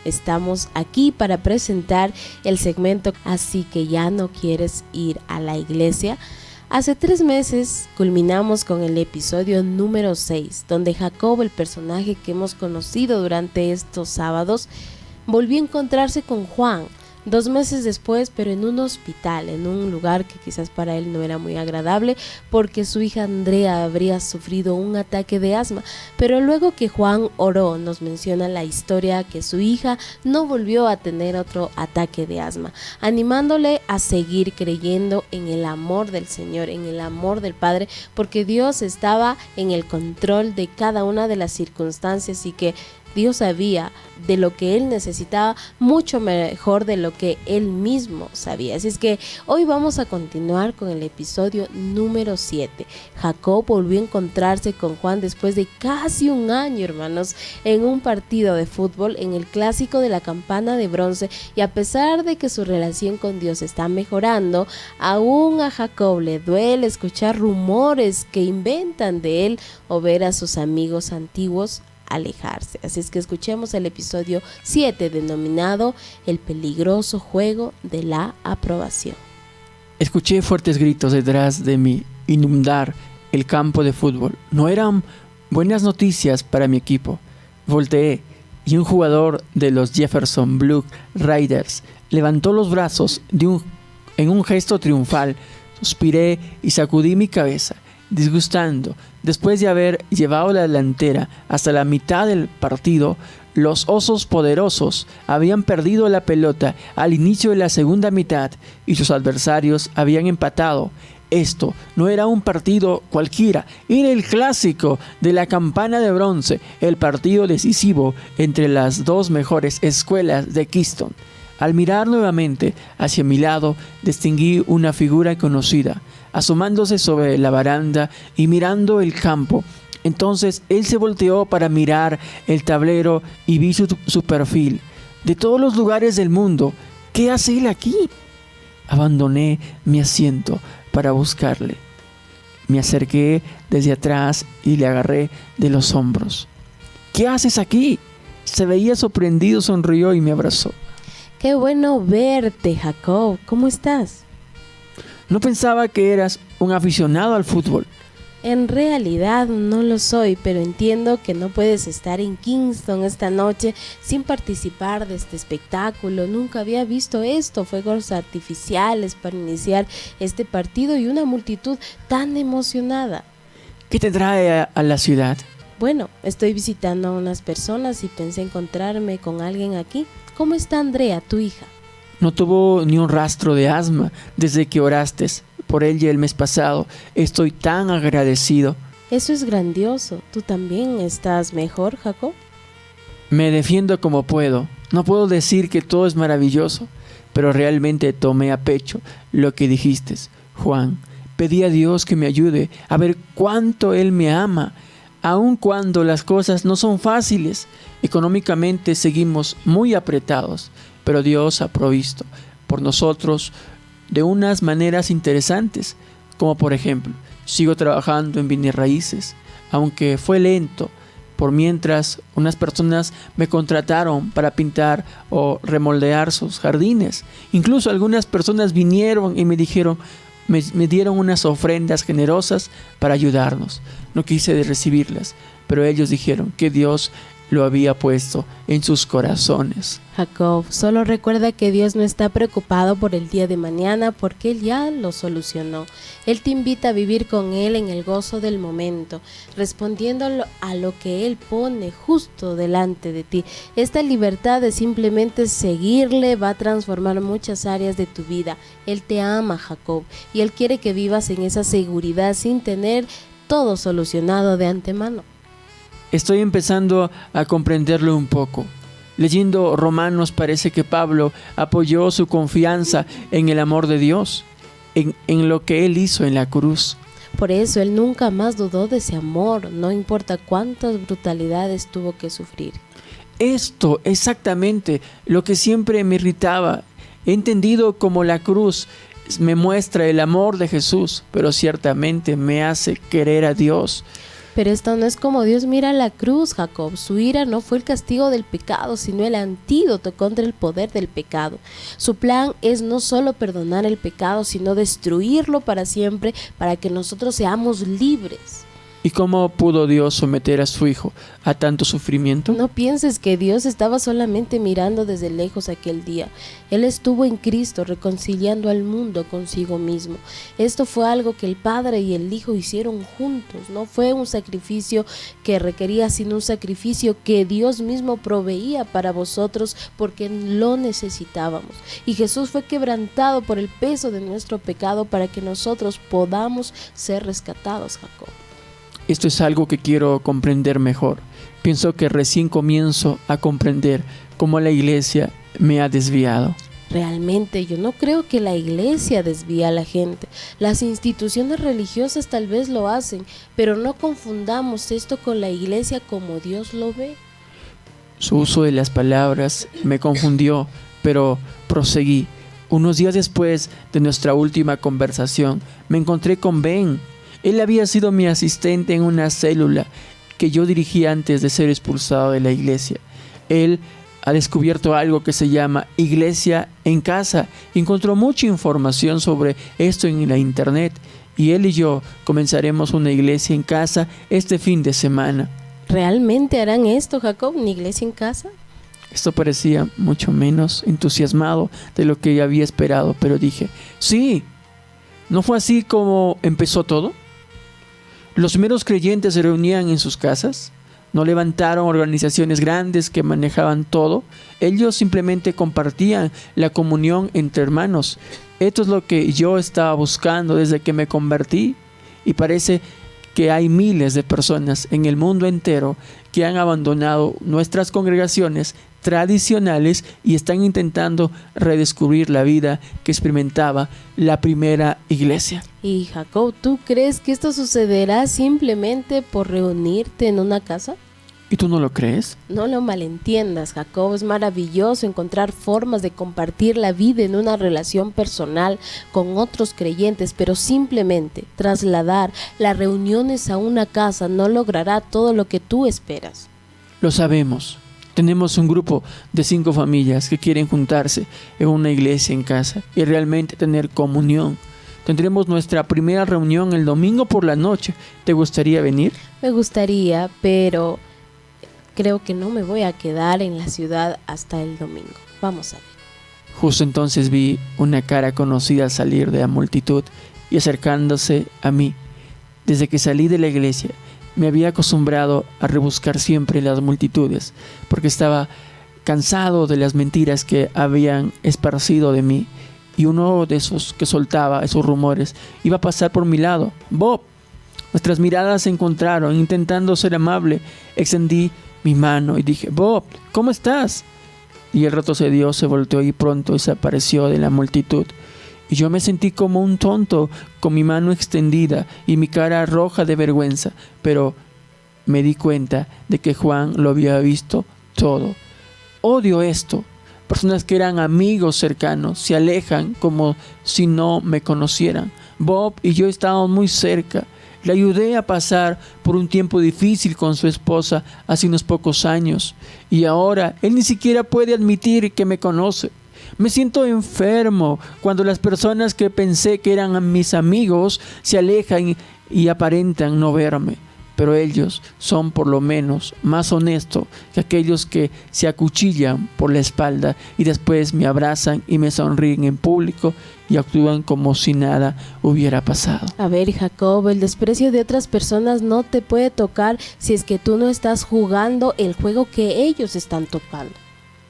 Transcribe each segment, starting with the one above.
estamos aquí para presentar el segmento Así que ya no quieres ir a la iglesia. Hace 3 meses culminamos con el episodio número 6, donde Jacob, el personaje que hemos conocido durante estos sábados, volvió a encontrarse con Juan 2 meses después, pero en un hospital, en un lugar que quizás para él no era muy agradable, porque su hija Andrea habría sufrido un ataque de asma. Pero luego que Juan oró, nos menciona la historia que su hija no volvió a tener otro ataque de asma, animándole a seguir creyendo en el amor del Señor, en el amor del Padre, porque Dios estaba en el control de cada una de las circunstancias y que Dios sabía de lo que él necesitaba mucho mejor de lo que él mismo sabía. Así es que hoy vamos a continuar con el episodio número 7. Jacob volvió a encontrarse con Juan después de casi un año, hermanos, en un partido de fútbol, en el clásico de la campana de bronce, y a pesar de que su relación con Dios está mejorando, aún a Jacob le duele escuchar rumores que inventan de él o ver a sus amigos antiguos alejarse. Así es que escuchemos el episodio 7 denominado El peligroso juego de la aprobación. Escuché fuertes gritos detrás de mí inundar el campo de fútbol. No eran buenas noticias para mi equipo. Volteé y un jugador de los Jefferson Blue Raiders levantó los brazos en un gesto triunfal. Suspiré y sacudí mi cabeza, disgustando. Después de haber llevado la delantera hasta la mitad del partido, los Osos Poderosos habían perdido la pelota al inicio de la segunda mitad y sus adversarios habían empatado. Esto no era un partido cualquiera, era el clásico de la campana de bronce, el partido decisivo entre las dos mejores escuelas de Keystone. Al mirar nuevamente hacia mi lado, distinguí una figura conocida, asomándose sobre la baranda y mirando el campo. Entonces él se volteó para mirar el tablero y vi su perfil. De todos los lugares del mundo, ¿qué hace él aquí? Abandoné mi asiento para buscarle. Me acerqué desde atrás y le agarré de los hombros. ¿Qué haces aquí? Se veía sorprendido, sonrió y me abrazó. Qué bueno verte, Jacob. ¿Cómo estás? No pensaba que eras un aficionado al fútbol. En realidad no lo soy, pero entiendo que no puedes estar en Kingston esta noche sin participar de este espectáculo. Nunca había visto esto, fuegos artificiales para iniciar este partido y una multitud tan emocionada. ¿Qué te trae a la ciudad? Bueno, estoy visitando a unas personas y pensé encontrarme con alguien aquí. ¿Cómo está Andrea, tu hija? No tuvo ni un rastro de asma desde que oraste por ella el mes pasado. Estoy tan agradecido. Eso es grandioso. ¿Tú también estás mejor, Jacob? Me defiendo como puedo. No puedo decir que todo es maravilloso, pero realmente tomé a pecho lo que dijiste, Juan. Pedí a Dios que me ayude a ver cuánto Él me ama, aun cuando las cosas no son fáciles. Económicamente seguimos muy apretados, pero Dios ha provisto por nosotros de unas maneras interesantes, como por ejemplo, sigo trabajando en bienes raíces, aunque fue lento, por mientras unas personas me contrataron para pintar o remoldear sus jardines. Incluso algunas personas vinieron y me dijeron, me dieron unas ofrendas generosas para ayudarnos. No quise recibirlas, pero ellos dijeron que Dios lo había puesto en sus corazones. Jacob, solo recuerda que Dios no está preocupado por el día de mañana porque Él ya lo solucionó. Él te invita a vivir con Él en el gozo del momento, respondiendo a lo que Él pone justo delante de ti. Esta libertad de simplemente seguirle va a transformar muchas áreas de tu vida. Él te ama, Jacob, y Él quiere que vivas en esa seguridad sin tener todo solucionado de antemano. Estoy empezando a comprenderlo un poco. Leyendo Romanos parece que Pablo apoyó su confianza en el amor de Dios, en lo que Él hizo en la cruz. Por eso Él nunca más dudó de ese amor, no importa cuántas brutalidades tuvo que sufrir. Esto exactamente lo que siempre me irritaba. He entendido como la cruz me muestra el amor de Jesús, pero ciertamente me hace querer a Dios. Pero esto no es como Dios mira la cruz, Jacob. Su ira no fue el castigo del pecado, sino el antídoto contra el poder del pecado. Su plan es no solo perdonar el pecado, sino destruirlo para siempre, para que nosotros seamos libres. ¿Y cómo pudo Dios someter a su Hijo a tanto sufrimiento? No pienses que Dios estaba solamente mirando desde lejos aquel día. Él estuvo en Cristo reconciliando al mundo consigo mismo. Esto fue algo que el Padre y el Hijo hicieron juntos. No fue un sacrificio que requería, sino un sacrificio que Dios mismo proveía para vosotros porque lo necesitábamos. Y Jesús fue quebrantado por el peso de nuestro pecado para que nosotros podamos ser rescatados, Jacob. Esto es algo que quiero comprender mejor. Pienso que recién comienzo a comprender cómo la iglesia me ha desviado. Realmente yo no creo que la iglesia desvíe a la gente. Las instituciones religiosas tal vez lo hacen, pero no confundamos esto con la iglesia como Dios lo ve. Su uso de las palabras me confundió, pero proseguí. Unos días después de nuestra última conversación, me encontré con Ben. Él había sido mi asistente en una célula que yo dirigía antes de ser expulsado de la iglesia. Él ha descubierto algo que se llama Iglesia en Casa. Encontró mucha información sobre esto en la internet y él y yo comenzaremos una iglesia en casa este fin de semana. ¿Realmente harán esto, Jacob? ¿Una iglesia en casa? Esto parecía mucho menos entusiasmado de lo que había esperado, pero dije, sí, ¿no fue así como empezó todo? Los primeros creyentes se reunían en sus casas, no levantaron organizaciones grandes que manejaban todo, ellos simplemente compartían la comunión entre hermanos. Esto es lo que yo estaba buscando desde que me convertí y parece que hay miles de personas en el mundo entero que han abandonado nuestras congregaciones tradicionales y están intentando redescubrir la vida que experimentaba la primera iglesia. Y Jacob, ¿tú crees que esto sucederá simplemente por reunirte en una casa? ¿Y tú no lo crees? No lo malentiendas, Jacob. Es maravilloso encontrar formas de compartir la vida en una relación personal con otros creyentes, pero simplemente trasladar las reuniones a una casa no logrará todo lo que tú esperas. Lo sabemos. Tenemos un grupo de 5 familias que quieren juntarse en una iglesia en casa y realmente tener comunión. Tendremos nuestra primera reunión el domingo por la noche. ¿Te gustaría venir? Me gustaría, pero creo que no me voy a quedar en la ciudad hasta el domingo. Vamos a ver. Justo entonces vi una cara conocida salir de la multitud y acercándose a mí. Desde que salí de la iglesia, me había acostumbrado a rebuscar siempre las multitudes, porque estaba cansado de las mentiras que habían esparcido de mí. Y uno de esos que soltaba esos rumores iba a pasar por mi lado. ¡Bob! Nuestras miradas se encontraron. Intentando ser amable, extendí mi mano y dije, Bob, ¿cómo estás? Y él retrocedió, se volteó y pronto desapareció de la multitud. Y yo me sentí como un tonto, con mi mano extendida y mi cara roja de vergüenza. Pero me di cuenta de que Juan lo había visto todo. Odio esto. Personas que eran amigos cercanos se alejan como si no me conocieran. Bob y yo estábamos muy cerca. Le ayudé a pasar por un tiempo difícil con su esposa hace unos pocos años. Y ahora él ni siquiera puede admitir que me conoce. Me siento enfermo cuando las personas que pensé que eran mis amigos se alejan y aparentan no verme. Pero ellos son por lo menos más honestos que aquellos que se acuchillan por la espalda y después me abrazan y me sonríen en público y actúan como si nada hubiera pasado. A ver, Jacob, el desprecio de otras personas no te puede tocar si es que tú no estás jugando el juego que ellos están tocando.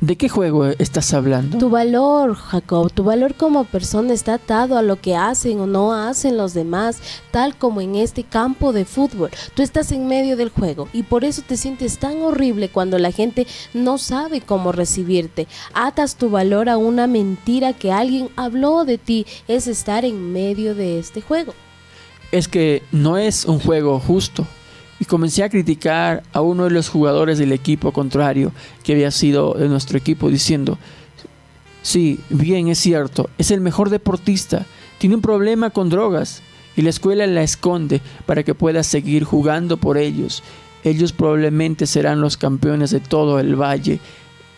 ¿De qué juego estás hablando? Tu valor, Jacob, tu valor como persona está atado a lo que hacen o no hacen los demás, tal como en este campo de fútbol. Tú estás en medio del juego y por eso te sientes tan horrible cuando la gente no sabe cómo recibirte. Atas tu valor a una mentira que alguien habló de ti, es estar en medio de este juego. Es que no es un juego justo. Y comencé a criticar a uno de los jugadores del equipo contrario que había sido de nuestro equipo diciendo, sí, bien, es cierto, es el mejor deportista, tiene un problema con drogas y la escuela la esconde para que pueda seguir jugando por ellos. Ellos probablemente serán los campeones de todo el valle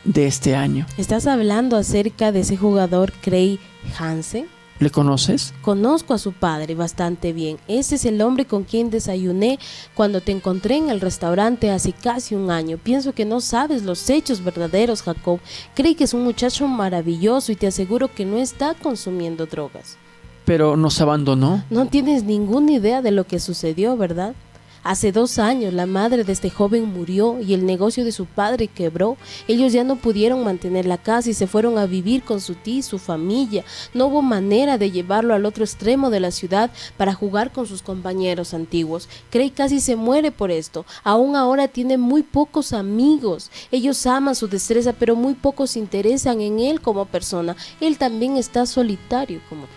de este año. ¿Estás hablando acerca de ese jugador Craig Hansen? ¿Le conoces? Conozco a su padre bastante bien. Ese es el hombre con quien desayuné cuando te encontré en el restaurante hace casi un año. Pienso que no sabes los hechos verdaderos, Jacob. Craig es un muchacho maravilloso y te aseguro que no está consumiendo drogas. Pero nos abandonó. No tienes ninguna idea de lo que sucedió, ¿verdad? Hace 2 años la madre de este joven murió y el negocio de su padre quebró. Ellos ya no pudieron mantener la casa y se fueron a vivir con su tía y su familia. No hubo manera de llevarlo al otro extremo de la ciudad para jugar con sus compañeros antiguos. Craig casi se muere por esto. Aún ahora tiene muy pocos amigos. Ellos aman su destreza, pero muy pocos se interesan en él como persona. Él también está solitario como tú.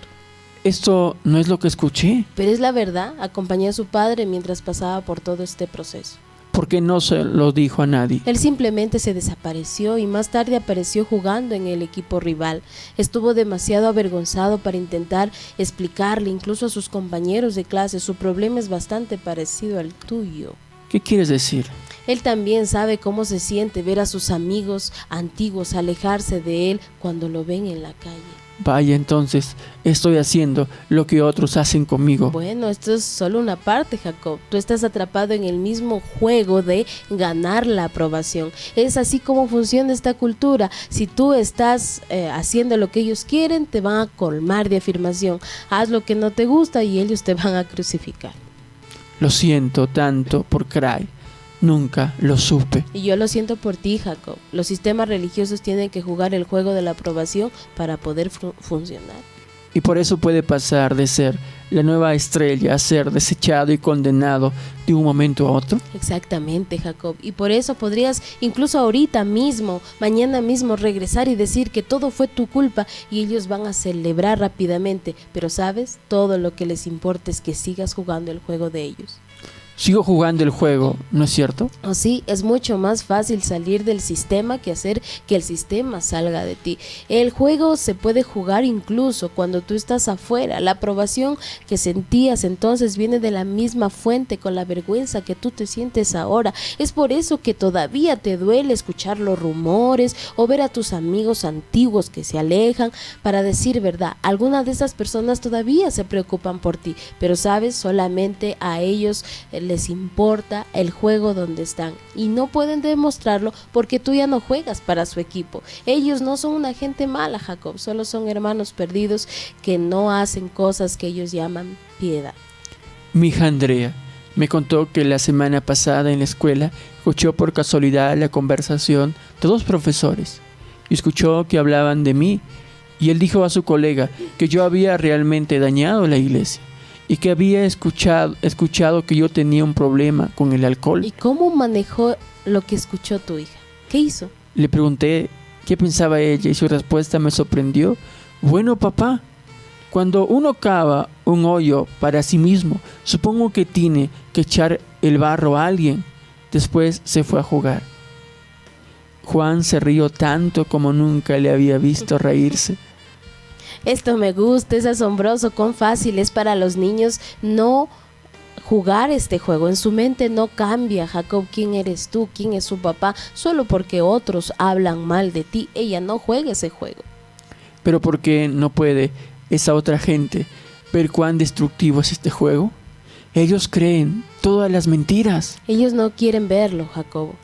Esto no es lo que escuché. Pero es la verdad. Acompañé a su padre mientras pasaba por todo este proceso. ¿Por qué no se lo dijo a nadie? Él simplemente se desapareció y más tarde apareció jugando en el equipo rival. Estuvo demasiado avergonzado para intentar explicarle incluso a sus compañeros de clase. Su problema es bastante parecido al tuyo. ¿Qué quieres decir? Él también sabe cómo se siente ver a sus amigos antiguos alejarse de él cuando lo ven en la calle. Vaya, entonces, estoy haciendo lo que otros hacen conmigo. Bueno, esto es solo una parte, Jacob. Tú estás atrapado en el mismo juego de ganar la aprobación. Es así como funciona esta cultura. Si tú estás haciendo lo que ellos quieren, te van a colmar de afirmación. Haz lo que no te gusta y ellos te van a crucificar. Lo siento tanto por Craig. Nunca lo supe. Y yo lo siento por ti, Jacob. Los sistemas religiosos tienen que jugar el juego de la aprobación para poder funcionar. Y por eso puede pasar de ser la nueva estrella a ser desechado y condenado de un momento a otro. Exactamente, Jacob. Y por eso podrías incluso ahorita mismo, mañana mismo, regresar y decir que todo fue tu culpa y ellos van a celebrar rápidamente. Pero sabes, todo lo que les importa es que sigas jugando el juego de ellos. Sigo jugando el juego, ¿no es cierto? Oh, sí, es mucho más fácil salir del sistema que hacer que el sistema salga de ti. El juego se puede jugar incluso cuando tú estás afuera. La aprobación que sentías entonces viene de la misma fuente con la vergüenza que tú te sientes ahora. Es por eso que todavía te duele escuchar los rumores o ver a tus amigos antiguos que se alejan. Para decir verdad, algunas de esas personas todavía se preocupan por ti, pero sabes, solamente a ellos les importa el juego donde están y no pueden demostrarlo porque tú ya no juegas para su equipo. Ellos no son una gente mala, Jacob, solo son hermanos perdidos que no hacen cosas que ellos llaman piedad. Mi hija Andrea me contó que la semana pasada en la escuela escuchó por casualidad la conversación de 2 profesores y escuchó que hablaban de mí y él dijo a su colega que yo había realmente dañado la iglesia y que había escuchado que yo tenía un problema con el alcohol. ¿Y cómo manejó lo que escuchó tu hija? ¿Qué hizo? Le pregunté qué pensaba ella y su respuesta me sorprendió. Bueno, papá, cuando uno cava un hoyo para sí mismo, supongo que tiene que echar el barro a alguien. Después se fue a jugar. Juan se rió tanto como nunca le había visto reírse. Esto me gusta, es asombroso, cuán fácil es para los niños no jugar este juego. En su mente no cambia, Jacob, quién eres tú, quién es su papá, solo porque otros hablan mal de ti. Ella no juega ese juego. Pero ¿por qué no puede esa otra gente ver cuán destructivo es este juego? Ellos creen todas las mentiras. Ellos no quieren verlo, Jacobo.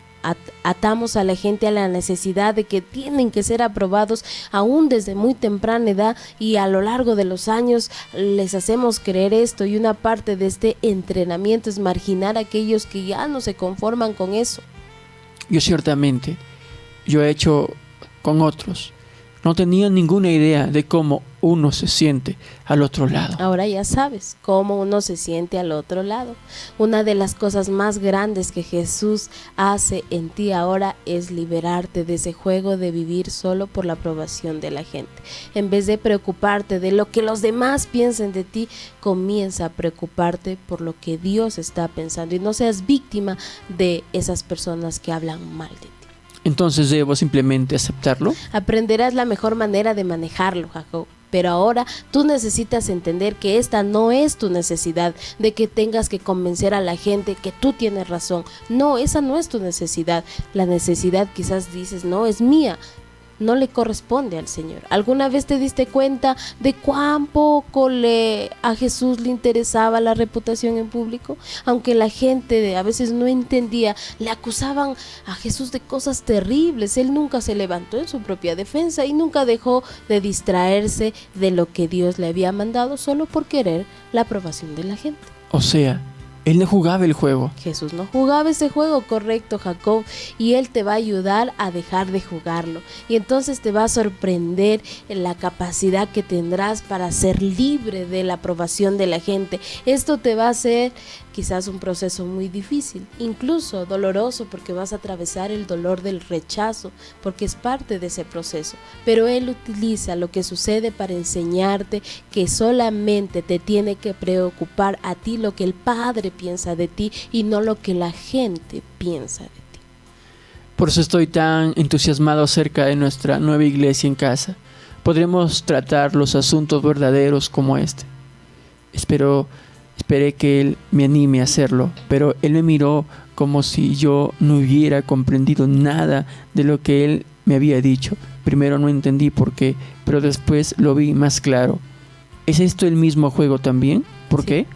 Atamos a la gente a la necesidad de que tienen que ser aprobados aún desde muy temprana edad y a lo largo de los años les hacemos creer esto, y una parte de este entrenamiento es marginar a aquellos que ya no se conforman con eso. Yo ciertamente, yo he hecho con otros. No tenía ninguna idea de cómo uno se siente al otro lado. Ahora ya sabes cómo uno se siente al otro lado. Una de las cosas más grandes que Jesús hace en ti ahora es liberarte de ese juego de vivir solo por la aprobación de la gente. En vez de preocuparte de lo que los demás piensen de ti, comienza a preocuparte por lo que Dios está pensando y no seas víctima de esas personas que hablan mal de ti. Entonces debo simplemente aceptarlo. Aprenderás la mejor manera de manejarlo, Jacob, pero ahora tú necesitas entender que esta no es tu necesidad, de que tengas que convencer a la gente que tú tienes razón. No, esa no es tu necesidad. La necesidad quizás dices, no, es mía. No le corresponde al Señor. ¿Alguna vez te diste cuenta de cuán poco a Jesús le interesaba la reputación en público? Aunque la gente a veces no entendía, le acusaban a Jesús de cosas terribles. Él nunca se levantó en su propia defensa y nunca dejó de distraerse de lo que Dios le había mandado solo por querer la aprobación de la gente. O sea, él no jugaba el juego. Jesús no jugaba ese juego, correcto, Jacob, y Él te va a ayudar a dejar de jugarlo. Y entonces te va a sorprender la capacidad que tendrás para ser libre de la aprobación de la gente. Esto te va a hacer quizás un proceso muy difícil, incluso doloroso, porque vas a atravesar el dolor del rechazo, porque es parte de ese proceso. Pero Él utiliza lo que sucede para enseñarte que solamente te tiene que preocupar a ti lo que el Padre piensa de ti y no lo que la gente piensa de ti. Por eso estoy tan entusiasmado acerca de nuestra nueva iglesia en casa. Podremos tratar los asuntos verdaderos como este. Esperé que él me anime a hacerlo, pero él me miró como si yo no hubiera comprendido nada de lo que él me había dicho. Primero no entendí por qué, pero después lo vi más claro. ¿Es esto el mismo juego también? ¿Por qué?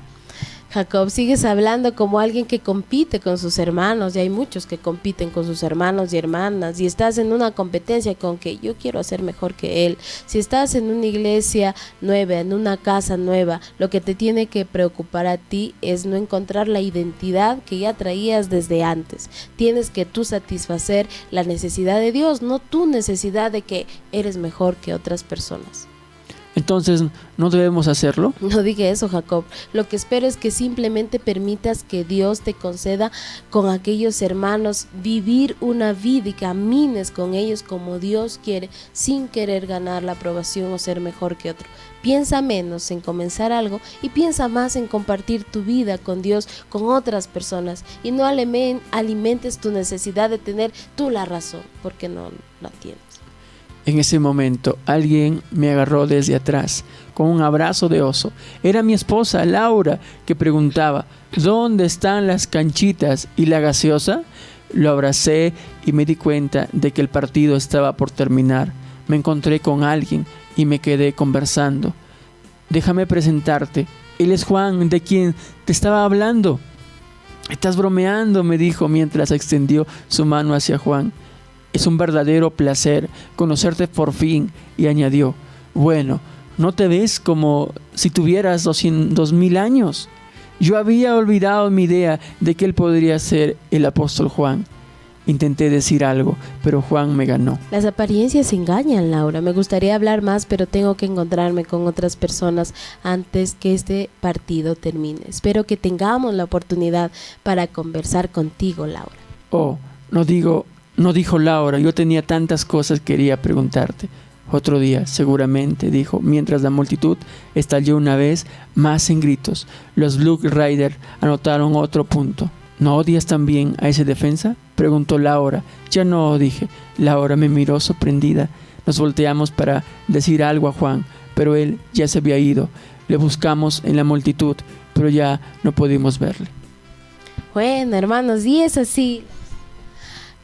Jacob, sigues hablando como alguien que compite con sus hermanos, y hay muchos que compiten con sus hermanos y hermanas, y estás en una competencia con que yo quiero hacer mejor que él. Si estás en una iglesia nueva, en una casa nueva, lo que te tiene que preocupar a ti es no encontrar la identidad que ya traías desde antes. Tienes que tú satisfacer la necesidad de Dios, no tu necesidad de que eres mejor que otras personas. Entonces, ¿no debemos hacerlo? No dije eso, Jacob. Lo que espero es que simplemente permitas que Dios te conceda con aquellos hermanos vivir una vida y camines con ellos como Dios quiere, sin querer ganar la aprobación o ser mejor que otro. Piensa menos en comenzar algo y piensa más en compartir tu vida con Dios, con otras personas, y no alimentes tu necesidad de tener tú la razón, porque no la tienes. En ese momento alguien me agarró desde atrás con un abrazo de oso. Era mi esposa Laura, que preguntaba: ¿dónde están las canchitas y la gaseosa? Lo abracé y me di cuenta de que el partido estaba por terminar. Me encontré con alguien y me quedé conversando. Déjame presentarte. Él es Juan, de quien te estaba hablando. Estás bromeando, me dijo mientras extendió su mano hacia Juan. Es un verdadero placer conocerte por fin, y añadió: bueno, ¿no te ves como si tuvieras 2000 años? Yo había olvidado mi idea de que él podría ser el apóstol Juan. Intenté decir algo, pero Juan me ganó. Las apariencias engañan, Laura. Me gustaría hablar más, pero tengo que encontrarme con otras personas antes que este partido termine. Espero que tengamos la oportunidad para conversar contigo, Laura. Oh, no dijo Laura, yo tenía tantas cosas que quería preguntarte. Otro día, seguramente, dijo, mientras la multitud estalló una vez más en gritos. Los Blue Raiders anotaron otro punto. ¿No odias también a ese defensa?, preguntó Laura. Ya no, dije. Laura me miró sorprendida. Nos volteamos para decir algo a Juan, pero él ya se había ido. Le buscamos en la multitud, pero ya no pudimos verle. Bueno, hermanos, y es así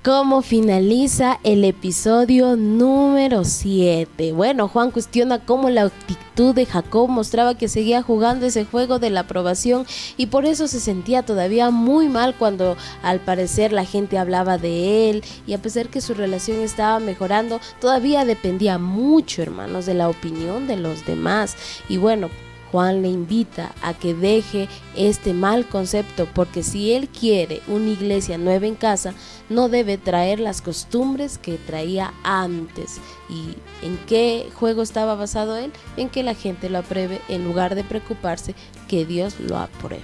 cómo finaliza el episodio número 7. Bueno, Juan cuestiona cómo la actitud de Jacob mostraba que seguía jugando ese juego de la aprobación, y por eso se sentía todavía muy mal cuando al parecer la gente hablaba de él, y a pesar que su relación estaba mejorando, todavía dependía mucho, hermanos, de la opinión de los demás. Y bueno, Juan le invita a que deje este mal concepto, porque si él quiere una iglesia nueva en casa, no debe traer las costumbres que traía antes. ¿Y en qué juego estaba basado él? En que la gente lo apruebe en lugar de preocuparse que Dios lo apruebe.